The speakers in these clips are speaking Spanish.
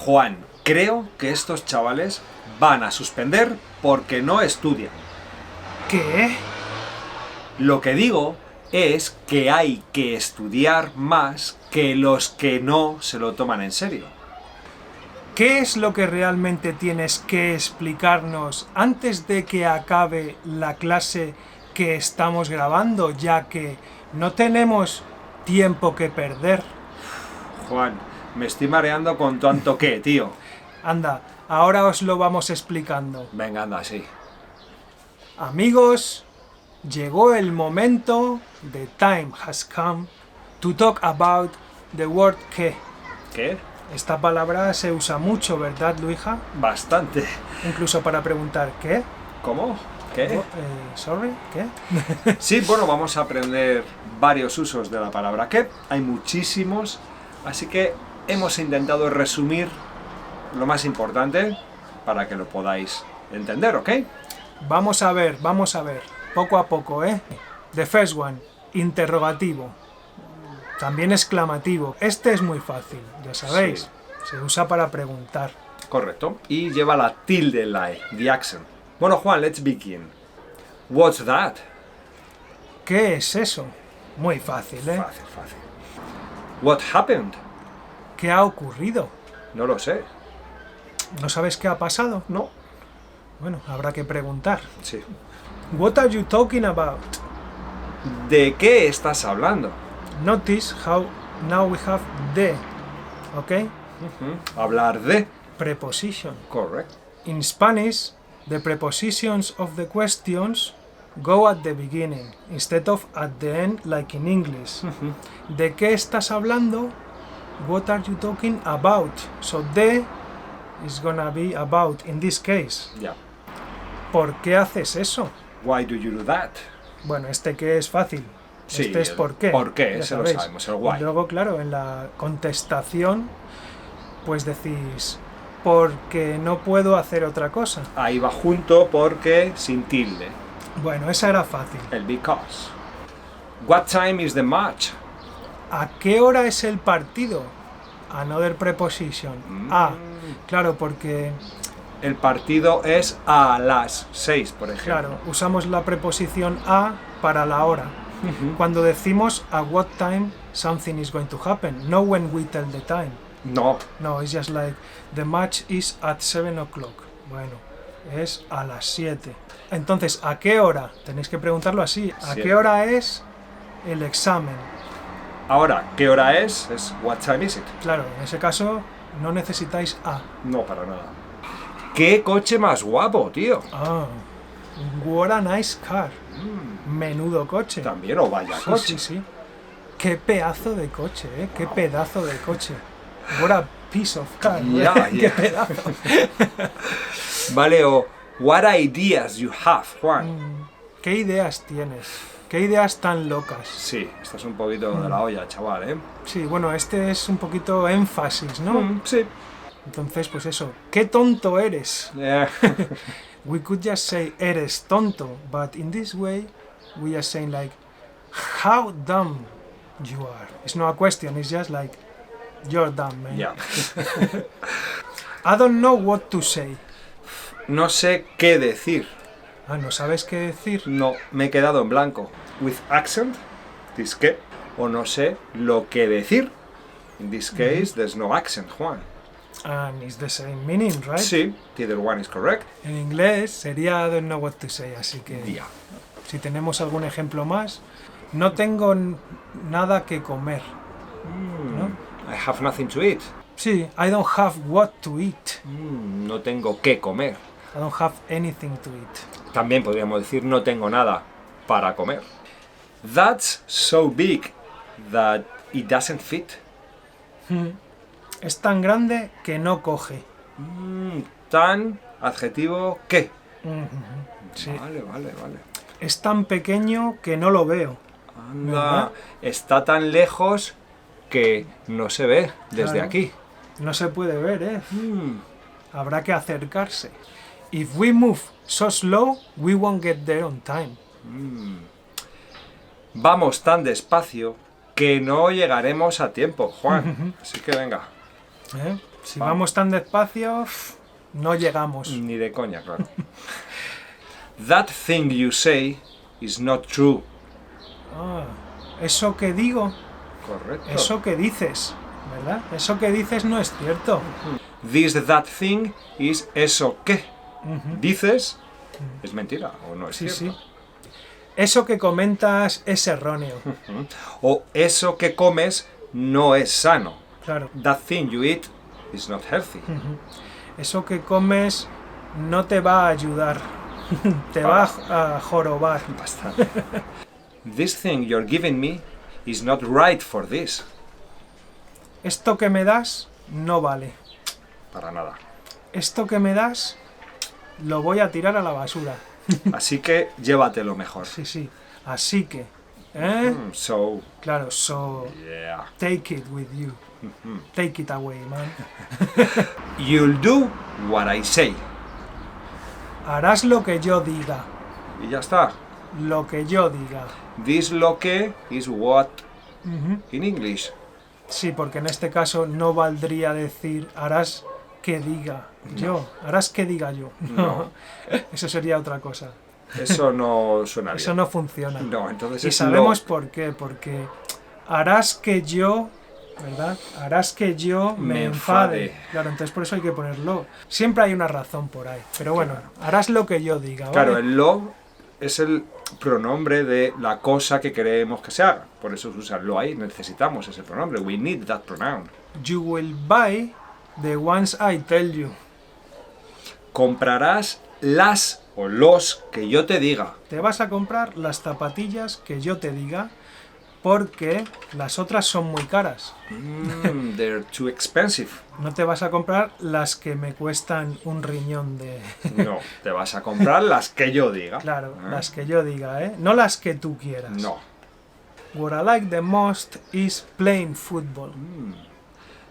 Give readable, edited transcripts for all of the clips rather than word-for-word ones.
Juan, creo que estos chavales van a suspender porque no estudian. ¿Qué? Lo que digo es que hay que estudiar más que los que no se lo toman en serio. ¿Qué es lo que realmente tienes que explicarnos antes de que acabe la clase que estamos grabando, ya que no tenemos tiempo que perder? Juan, me estoy mareando con tanto qué, tío. Anda, ahora os lo vamos explicando. Venga, anda, sí. Amigos, llegó el momento, the time has come, to talk about the word que. ¿Qué? Esta palabra se usa mucho, ¿verdad, Luija? Bastante. Incluso para preguntar ¿qué? ¿Cómo? ¿Qué? Sorry, ¿qué? Sí, bueno, vamos a aprender varios usos de la palabra que. Hay muchísimos, así que hemos intentado resumir lo más importante para que lo podáis entender, ¿ok? Vamos a ver, poco a poco, ¿eh? The first one, interrogativo. También exclamativo. Este es muy fácil, ya sabéis. Sí. Se usa para preguntar. Correcto. Y lleva la tilde en la E, the accent. Bueno, Juan, let's begin. What's that? ¿Qué es eso? Muy fácil, ¿eh? Fácil, fácil. What happened? ¿Qué ha ocurrido? No lo sé. ¿No sabes qué ha pasado? No. Bueno, habrá que preguntar. Sí. What are you talking about? ¿De qué estás hablando? Notice how now we have the, ¿ok? Hablar de. Preposition. Correct. In Spanish, the prepositions of the questions go at the beginning instead of at the end like in English. ¿De qué estás hablando? What are you talking about? So the is gonna be about in this case. Ya. ¿Por qué haces eso? Why do you do that? Bueno, este que es fácil. Sí, Este es el por qué. por qué, ya ese lo sabéis. sabemos, el why. Y luego, claro, en la contestación, pues decís, porque no puedo hacer otra cosa. Ahí va junto porque sin tilde. Bueno, esa era fácil. El because. What time is the match? ¿A qué hora es el partido? Another preposition. Claro, porque, El partido es a las 6, por ejemplo. claro, usamos la preposición a para la hora. Cuando decimos at what time something is going to happen, no when we tell the time. No. No, it's just like the match is at 7 o'clock. Bueno, es a las 7. Entonces, ¿a qué hora? Tenéis que preguntarlo así. ¿A 7. qué hora es el examen? Ahora, ¿qué hora es? Es what time is it? Claro, en ese caso no necesitáis a. No, para nada. ¿Qué coche más guapo, tío? Ah, what a nice car. Menudo coche. También, o vaya Sí, coche. sí. Qué pedazo de coche, ¿eh? Qué pedazo de coche. What a piece of car. Ya, Qué ya. pedazo. Vale, o what ideas you have, Juan. ¿Qué ideas tienes? ¿Qué ideas tan locas? Sí, estás un poquito de la olla, chaval, ¿eh? Sí, bueno, este es un poquito énfasis, ¿no? Sí. Entonces, pues eso. ¡Qué tonto eres! Eh, We could just say eres tonto, but in this way we are saying like how dumb you are. It's not a question, it's just like you're dumb, man. ya. I don't know what to say. No sé qué decir. Ah, ¿no sabes qué decir? No, me he quedado en blanco. With accent, this qué. O no sé lo que decir. In this case, there's no accent, Juan. And it's the same meaning, right? Sí, either one is correct. En inglés sería I don't know what to say, así que Ya. si tenemos algún ejemplo más, no tengo nada que comer, ¿no? I have nothing to eat. Sí, I don't have what to eat. No tengo qué comer. I don't have anything to eat. También podríamos decir no tengo nada para comer. That's so big that it doesn't fit. Es tan grande que no coge. Tan, adjetivo, ¿qué? Sí. Vale. Es tan pequeño que no lo veo. Anda, ¿Verdad? está tan lejos que no se ve desde Claro. aquí. No se puede ver, ¿eh? Habrá que acercarse. If we move so slow, we won't get there on time. Vamos tan despacio que no llegaremos a tiempo, Juan. Así que venga. ¿Eh? Si vamos tan despacio, no llegamos. Ni de coña, claro. That thing you say is not true. Ah, eso que digo, Correcto. eso que dices, ¿verdad? Eso que dices no es cierto. That thing is eso que Ujú. dices es mentira o no es Sí, cierto. sí. Eso que comentas es erróneo. O eso que comes no es sano. Claro. That thing you eat is not healthy. Eso que comes no te va a ayudar. Te va a jorobar. Bastante. This thing you're giving me is not right for this. Esto que me das no vale. Para nada. Esto que me das lo voy a tirar a la basura. Así que llévatelo mejor. Sí, sí. Así que, ¿eh? So, Claro, so yeah. take it with you. Take it away, man. You'll do what I say. Harás lo que yo diga. Y ya está. Lo que yo diga. This lo que is what Ujú. in English. Sí, porque en este caso no valdría decir harás que diga yo. Harás que diga yo. No. Eso sería otra cosa. Eso no suena bien. Eso no funciona. No, entonces Y es sabemos por qué. Porque harás que yo, ¿verdad? Harás que yo me enfade. Claro, entonces por eso hay que ponerlo. Siempre hay una razón por ahí. Pero bueno, harás lo que yo diga, ¿vale? Claro, el lo es el pronombre de la cosa que queremos que se haga. Por eso se usa lo ahí. Necesitamos ese pronombre. We need that pronoun. You will buy the ones I tell you. Comprarás las o los que yo te diga. Te vas a comprar las zapatillas que yo te diga porque las otras son muy caras. They're too expensive. No te vas a comprar las que me cuestan un riñón de... No, te vas a comprar las que yo diga. Claro, ¿Eh? las que yo diga, ¿eh? No las que tú quieras. No. What I like the most is playing football.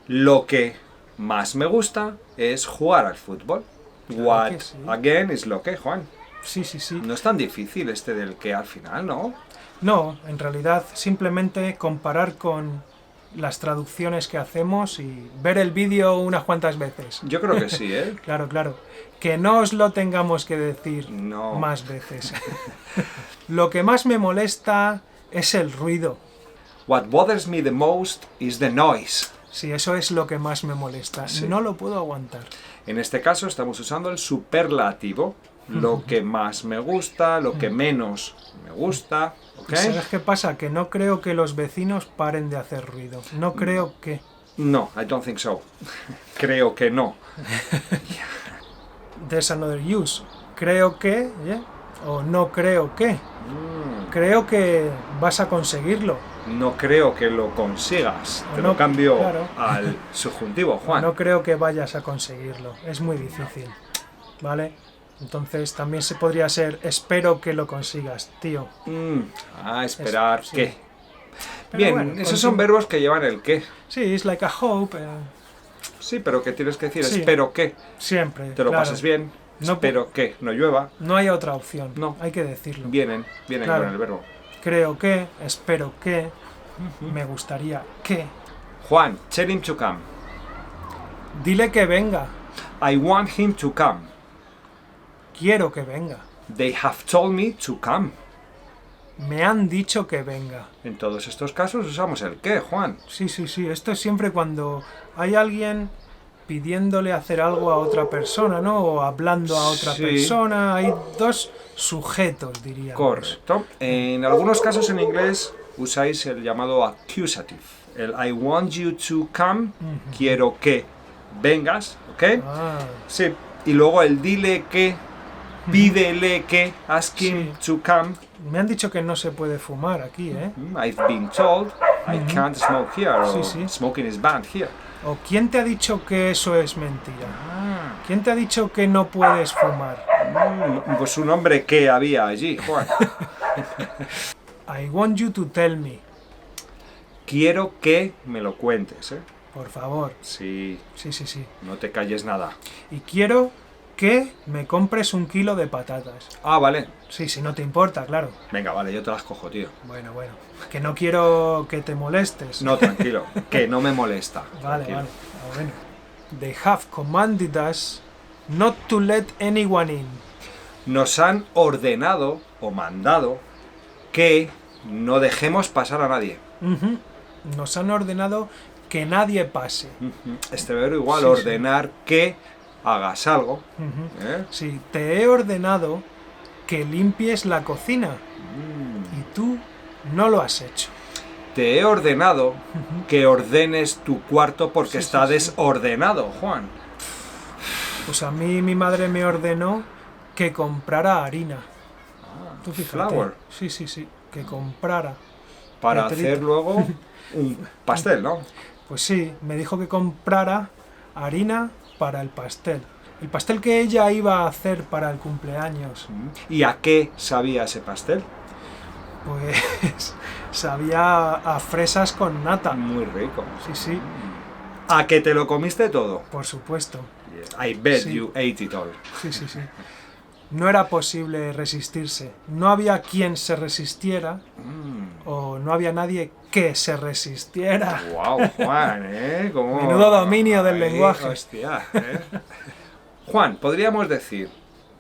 Lo que más me gusta es jugar al fútbol. What, que sí. again, es lo que, Juan. Sí, sí, sí. No es tan difícil este del que al final, ¿no? No, en realidad simplemente comparar con las traducciones que hacemos y ver el vídeo unas cuantas veces. Yo creo que sí, ¿eh? Claro, claro. Que no os lo tengamos que decir No. más veces. Lo que más me molesta es el ruido. What bothers me the most is the noise. Sí, eso es lo que más me molesta. Sí. No lo puedo aguantar. En este caso estamos usando el superlativo. Lo que más me gusta, lo que menos me gusta. ¿Ok? ¿Y sabes qué pasa? Que no creo que los vecinos paren de hacer ruido. No creo que... No, I don't think so. Creo que no. There's another use. Creo que... ¿yeah? O no creo que. Creo que vas a conseguirlo. No creo que lo consigas. Te No, lo cambio claro. al subjuntivo, Juan. No creo que vayas a conseguirlo. Es muy difícil. ¿Vale? Entonces también se podría ser espero que lo consigas, tío. Esperar sí. que. Pero Bien, bueno, esos son verbos que llevan el que. Sí, it's like a hope. Sí, pero que tienes que decir Sí. espero que Siempre. te lo claro. pases bien. No Espero que no llueva. No hay otra opción. No. Hay que decirlo. Vienen Claro. con el verbo. Creo que, espero que, me gustaría que. Juan, tell him to come. Dile que venga. I want him to come. Quiero que venga. They have told me to come. Me han dicho que venga. En todos estos casos usamos el que, Juan. Sí, sí, sí. Esto es siempre cuando hay alguien pidiéndole hacer algo a otra persona, ¿no? O hablando a otra Sí. persona. Hay dos sujetos, diríamos. Correcto. En algunos casos en inglés usáis el llamado accusative. El I want you to come. Quiero que vengas. ¿Ok? Ah, Sí. Y luego el dile que, pídele que, ask him to come. me han dicho que no se puede fumar aquí, ¿eh? I've been told I can't smoke here. O Sí, sí. smoking is banned here. ¿O quién te ha dicho que eso es mentira? ¿Quién te ha dicho que no puedes fumar? Pues un hombre que había allí, Juan. I want you to tell me. Quiero que me lo cuentes, ¿eh? Por favor. Sí, Sí, sí, sí. no te calles nada. Y quiero que me compres 1 kilo de patatas. Ah, vale. Sí, si no te importa, claro. Venga, vale, yo te las cojo, tío. Bueno, bueno. Que no quiero que te molestes. No, tranquilo, que no me molesta. Vale, Tranquilo. vale. Ah, bueno. They have commanded us not to let anyone in. Nos han ordenado o mandado que no dejemos pasar a nadie. Ujú. Nos han ordenado que nadie pase. Este verbo igual, Sí, ordenar que hagas algo. Ujú. ¿eh? Sí, te he ordenado que limpies la cocina y tú no lo has hecho. Te he ordenado que ordenes tu cuarto porque Sí, está sí, sí. desordenado, Juan. Pues a mí mi madre me ordenó que comprara harina. Tú fíjate. Flour. Sí, sí, sí, que comprara. Para Beatriz. hacer luego un pastel, ¿no? Pues sí, me dijo que comprara harina para el pastel. El pastel que ella iba a hacer para el cumpleaños. ¿Y a qué sabía ese pastel? Pues sabía a fresas con nata. Muy rico. Sí, sí, ¿A que te lo comiste todo? por supuesto. I bet Sí. you ate it all. Sí, sí, sí. No era posible resistirse. No había quien se resistiera o no había nadie que se resistiera. Wow, Juan, ¿eh? ¿Cómo? Menudo dominio del lenguaje. Hostia, ¿eh? Juan, podríamos decir,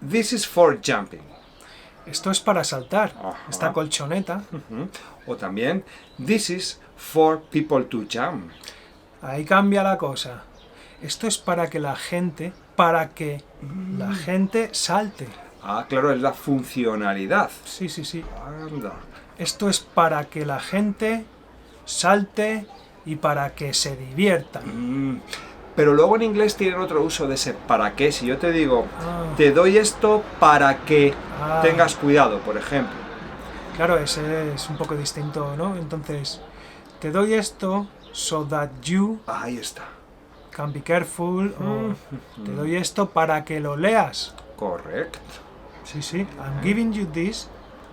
this is for jumping. Esto es para saltar. Ajá. Esta colchoneta. O también, this is for people to jump. Ahí cambia la cosa. Esto es para que la gente salte. Ah, claro, es la funcionalidad. Sí, sí, sí. Anda. Esto es para que la gente salte y para que se divierta. Pero luego en inglés tienen otro uso de ese para qué. Si yo te digo, Ah. te doy esto para que Ah. tengas cuidado, por ejemplo. Claro, ese es un poco distinto, ¿no? Entonces, te doy esto so that you Ahí está. can be careful. O te doy esto para que lo leas. Correcto. Sí, sí. I'm giving you this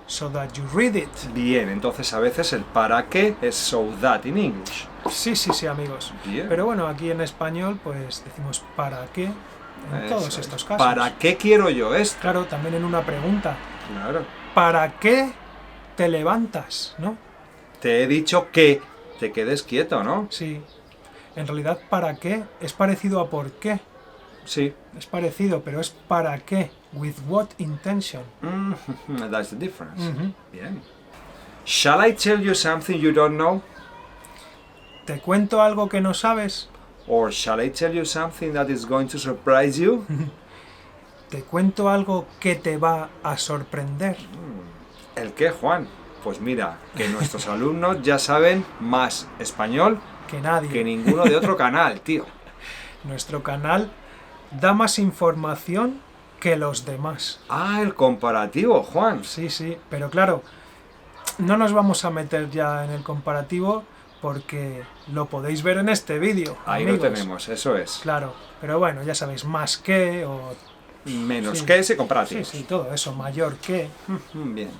so that you read it. Bien, entonces a veces el para qué es so that in English. Sí, sí, sí, amigos. Bien. Pero bueno, aquí en español, pues decimos para qué en Eso todos es. estos casos. ¿Para qué quiero yo esto? Claro, también en una pregunta. Claro. ¿Para qué te levantas? ¿No? Te he dicho que te quedes quieto, ¿no? Sí. En realidad, ¿para qué? Es parecido a por qué. Sí. Es parecido, pero es para qué. With what intention. That's the difference. Ujú. Bien. Shall I tell you something you don't know? ¿Te cuento algo que no sabes? Or shall I tell you something that is going to surprise you? ¿Te cuento algo que te va a sorprender? ¿El qué, Juan? Pues mira, que nuestros alumnos ya saben más español Que nadie. que ninguno de otro canal, tío. Nuestro canal da más información que los demás. Ah, el comparativo, Juan. Sí, sí, pero claro, no nos vamos a meter ya en el comparativo porque lo podéis ver en este vídeo. Ahí amigos. lo tenemos, eso es. Claro, pero bueno, ya sabéis, más que o... Menos Sí. que ese comparativo. Sí, sí, todo eso, mayor que... Bien.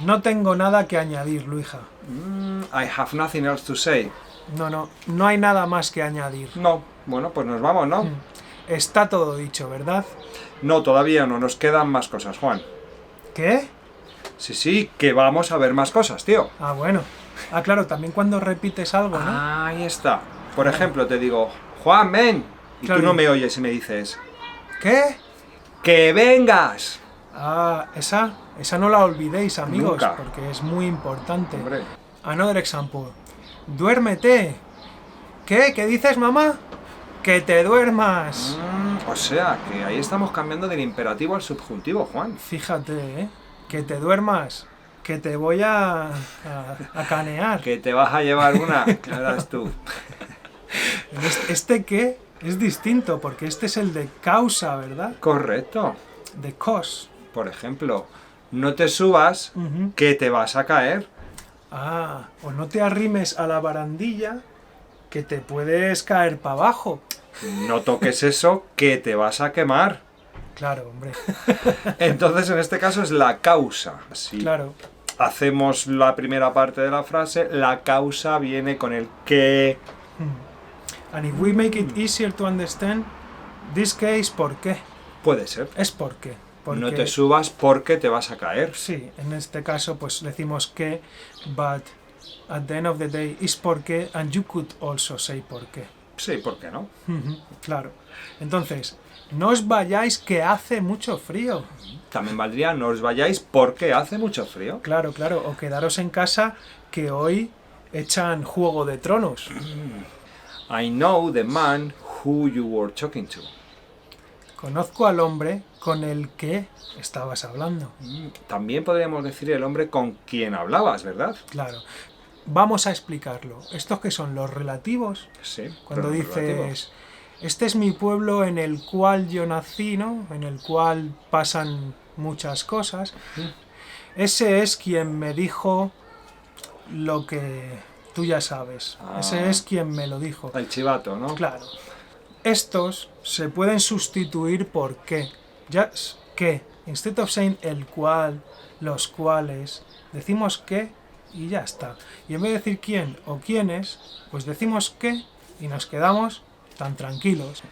No tengo nada que añadir, Luija. I have nothing else to say. No hay nada más que añadir. No, bueno, pues nos vamos, ¿no? Está todo dicho, ¿verdad? No, todavía no, nos quedan más cosas, Juan. ¿Qué? Sí, sí, que vamos a ver más cosas, tío. Ah, bueno. Ah, claro, también cuando repites algo, ¿no? Ahí está. Por ejemplo, te digo, Juan, ven. Y Claro. tú no me oyes y me dices, ¿Qué? ¡que vengas! Ah, esa no la olvidéis, amigos, Nunca. porque es muy importante. Hombre. Another example. Duérmete. ¿Qué? ¿Qué dices, mamá? Que te duermas. O sea, que ahí estamos cambiando del imperativo al subjuntivo, Juan. Fíjate, ¿eh? Que te duermas. Que te voy a canear. Que te vas a llevar una, que verás tú. Este qué es distinto, porque este es el de causa, ¿verdad? Correcto. De cause. Por ejemplo, no te subas, Ujú. que te vas a caer. Ah, o no te arrimes a la barandilla, que te puedes caer para abajo. No toques eso, que te vas a quemar. Claro, hombre. Entonces, en este caso es la causa. Si Claro. hacemos la primera parte de la frase, la causa viene con el que. And if we make it easier to understand, this case, ¿por qué? Puede ser. Es por qué. Porque, No te subas porque te vas a caer. sí, en este caso pues decimos que, but at the end of the day is por qué, and you could also say por qué. Sí, ¿por qué no? Claro. Entonces, no os vayáis que hace mucho frío. También valdría no os vayáis porque hace mucho frío. Claro, claro. O quedaros en casa que hoy echan Juego de Tronos. I know the man who you were talking to. Conozco al hombre con el que estabas hablando. También podríamos decir el hombre con quien hablabas, ¿verdad? Claro. Vamos a explicarlo. ¿Estos que son los relativos? Sí. Cuando pero dices, relativo. este es mi pueblo en el cual yo nací, ¿no? En el cual pasan muchas cosas. Ese es quien me dijo lo que tú ya sabes. Ah. Ese es quien me lo dijo. El chivato, ¿no? Claro. Estos se pueden sustituir por qué. Just que. Instead of saying el cual, los cuales, decimos que y ya está. Y en vez de decir quién o quiénes, pues decimos qué y nos quedamos tan tranquilos.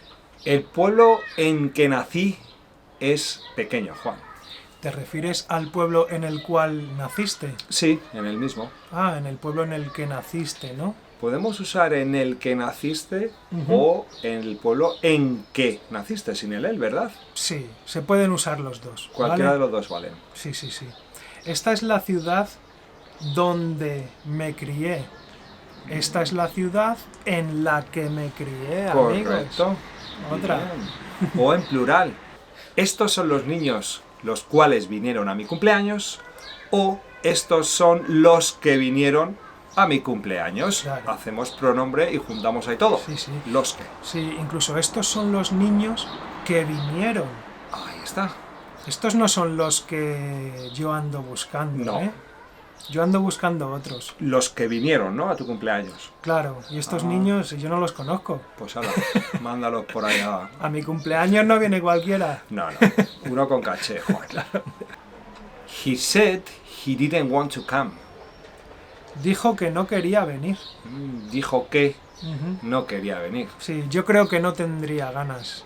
El pueblo en que nací es pequeño, Juan. ¿Te refieres al pueblo en el cual naciste? Sí, en el mismo. Ah, en el pueblo en el que naciste, ¿no? Podemos usar en el que naciste o en el pueblo en que naciste, sin el él, ¿verdad? Sí, se pueden usar los dos. Cualquiera ¿vale? de los dos valen. Sí, sí, sí. Esta es la ciudad donde me crié. Esta es la ciudad en la que me crié, amigos. Correcto. Otra. Bien. O en plural. Estos son los niños los cuales vinieron a mi cumpleaños o estos son los que vinieron a mi cumpleaños. Claro. Hacemos pronombre y juntamos ahí todo. Sí, sí. Los que. Sí, incluso estos son los niños que vinieron. Ahí está. Estos no son los que yo ando buscando, No. ¿eh? Yo ando buscando otros. Los que vinieron, ¿no? A tu cumpleaños. Claro, y estos Ah. niños yo no los conozco. Pues ahora, mándalos por ahí a... A mi cumpleaños no viene cualquiera. No, no. Uno con caché, Juan. He said he didn't want to come. Dijo que no quería venir. Dijo que Ujú. no quería venir. Sí, yo creo que no tendría ganas.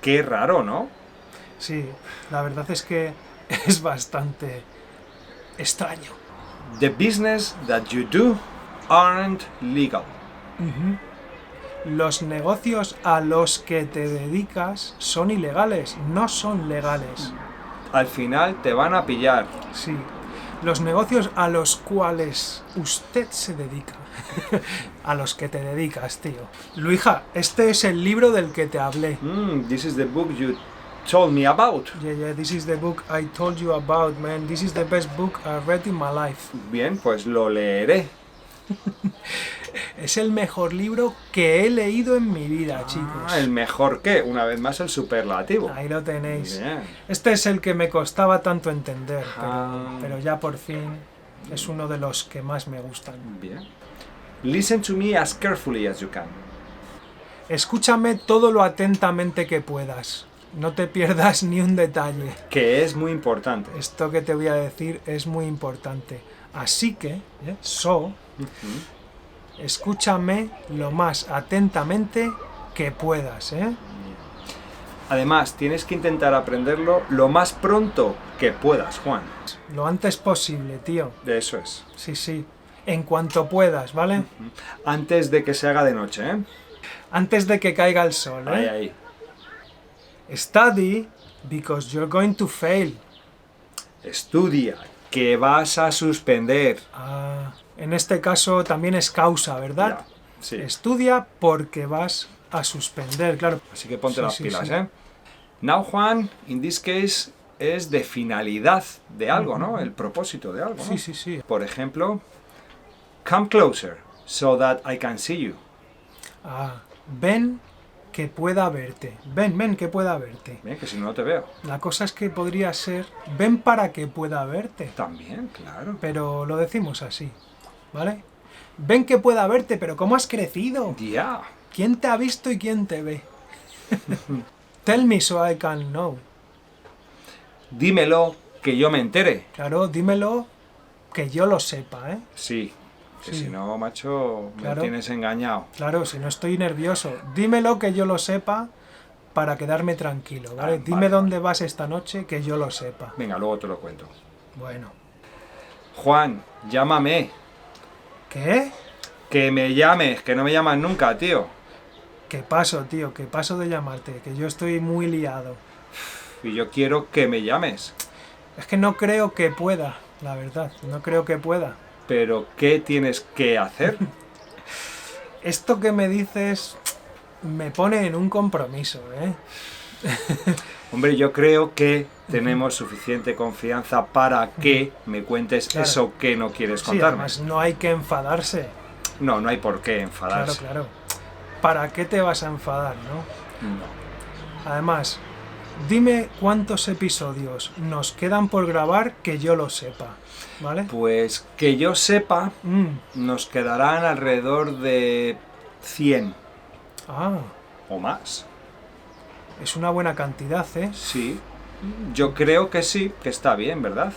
Qué raro, ¿no? Sí, la verdad es que es bastante extraño. The business that you do aren't legal. Los negocios a los que te dedicas son ilegales, no son legales. Al final te van a pillar. Sí, los negocios a los cuales usted se dedica. A los que te dedicas, tío. Luija, este es el libro del que te hablé. This is the book you told me about. Yeah, this is the book I told you about, man. This is the best book I've read in my life. Bien, pues lo leeré. Es el mejor libro que he leído en mi vida, chicos. El mejor que, una vez más, el superlativo. Ahí lo tenéis. Bien. Este es el que me costaba tanto entender, Ah. pero ya por fin es uno de los que más me gustan. Bien. Listen to me as carefully as you can. Escúchame todo lo atentamente que puedas. No te pierdas ni un detalle. Que es muy importante. Esto que te voy a decir es muy importante. Así que, escúchame lo más atentamente que puedas, ¿eh? Además, tienes que intentar aprenderlo lo más pronto que puedas, Juan. Lo antes posible, tío. De eso es. Sí, sí. En cuanto puedas, ¿vale? Antes de que se haga de noche, ¿eh? Antes de que caiga el sol, Ahí, ¿eh? ahí. Study because you're going to fail. Estudia, que vas a suspender. Ah, en este caso también es causa, ¿verdad? Ya, sí. Estudia porque vas a suspender, claro. Así que ponte Sí, las sí, pilas, sí. ¿eh? Now, Juan, in this case, es de finalidad de algo, ¿no? El propósito de algo, ¿no? Sí, sí, sí. Por ejemplo, come closer so that I can see you. Ah, ven que pueda verte. Ven que pueda verte. Bien, que si no, no te veo. La cosa es que podría ser, ven para que pueda verte. También, claro. Pero lo decimos así, ¿vale? Ven que pueda verte, pero ¿cómo has crecido? Ya. ¿Quién te ha visto y quién te ve? Tell me so I can know. Dímelo, que yo me entere. Claro, dímelo que yo lo sepa, ¿eh? Sí, que Sí. si no, macho, me Claro. tienes engañado. Claro, si no estoy nervioso. Dímelo que yo lo sepa para quedarme tranquilo, ¿vale? Ah, Dime vale, dónde vas esta noche que yo lo sepa. Venga, luego te lo cuento. Bueno. Juan, llámame. ¿Qué? Que me llames, que no me llamas nunca, tío. Que paso, tío, que paso de llamarte, que yo estoy muy liado. Y yo quiero que me llames. Es que no creo que pueda, la verdad, no creo que pueda. Pero ¿qué tienes que hacer? Esto que me dices me pone en un compromiso, ¿eh? Hombre, yo creo que tenemos suficiente confianza para que me cuentes Claro. eso que no quieres Sí, contarme. además no hay que enfadarse. No, no hay por qué Claro, enfadarse. claro. ¿Para qué te vas a enfadar, no? No. Además, dime cuántos episodios nos quedan por grabar que yo lo sepa, ¿vale? Pues que yo sepa, Mm. nos quedarán alrededor de 100 Ah, o más. es una buena cantidad, ¿eh? Sí, yo creo que sí, que está bien, ¿verdad?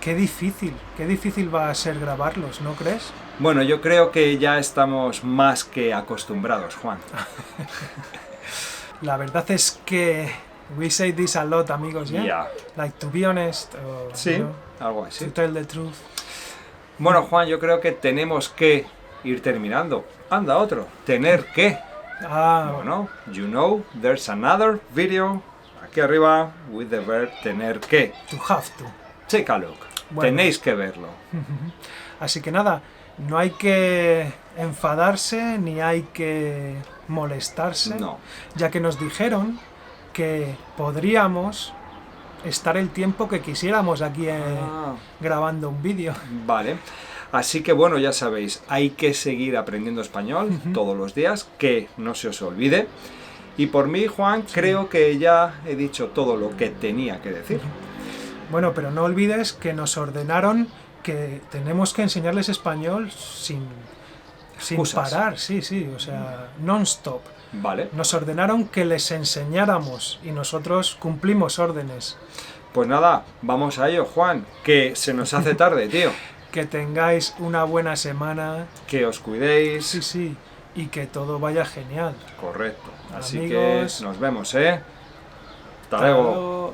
Qué difícil va a ser grabarlos, ¿no crees? Bueno, yo creo que ya estamos más que acostumbrados, Juan. La verdad es que we say this a lot, amigos, ¿ya? Ya. Like to be honest, or, Sí, you know, algo así. to tell the truth. Bueno, Juan, yo creo que tenemos que ir terminando. Anda, otro. Tener que. Ah, Bueno, you know, there's another video aquí arriba with the verb tener que. to have to. Take a look. Bueno. Tenéis que verlo. Así que nada, no hay que enfadarse ni hay que molestarse, No. ya que nos dijeron que podríamos estar el tiempo que quisiéramos aquí Ah, grabando un vídeo. vale. Así que bueno, ya sabéis, hay que seguir aprendiendo español todos los días, que no se os olvide. Y por mí, Juan, creo que ya he dicho todo lo que tenía que decir. Bueno, pero no olvides que nos ordenaron que tenemos que enseñarles español sin Excusas. parar, sí, o sea, non-stop. Vale. Nos ordenaron que les enseñáramos y nosotros cumplimos órdenes. Pues nada, vamos a ello, Juan, que se nos hace tarde, tío. Que tengáis una buena semana, Que os cuidéis. sí, y que todo vaya genial. Correcto. Así Amigos. que nos vemos, ¿eh? Hasta Hasta luego. luego.